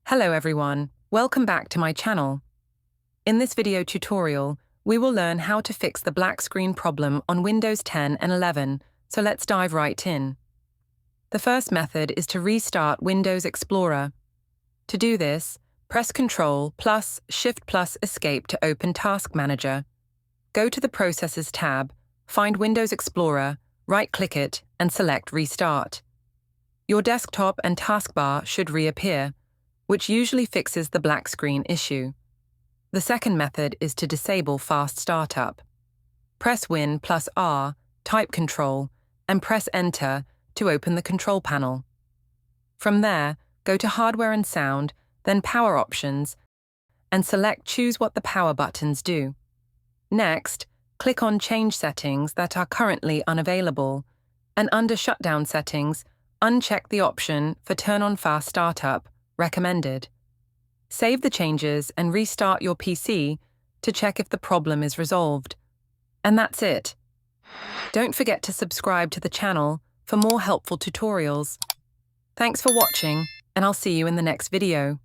Hello everyone, welcome back to my channel. In this video tutorial, we will learn how to fix the black screen problem on Windows 10 and 11, so let's dive right in. The first method is to restart Windows Explorer. To do this, press Ctrl plus Shift plus Escape to open Task Manager. Go to the Processes tab, find Windows Explorer, right-click it, and select Restart. Your desktop and taskbar should reappear, which usually fixes the black screen issue. The second method is to disable Fast Startup. Press Win plus R, type Control, and press Enter to open the control panel. From there, go to Hardware and Sound, then Power Options, and select Choose what the power buttons do. Next, click on Change Settings that are currently unavailable, and under Shutdown Settings, uncheck the option for Turn on Fast Startup, recommended. Save the changes and restart your PC to check if the problem is resolved. And that's it. Don't forget to subscribe to the channel for more helpful tutorials. Thanks for watching, and I'll see you in the next video.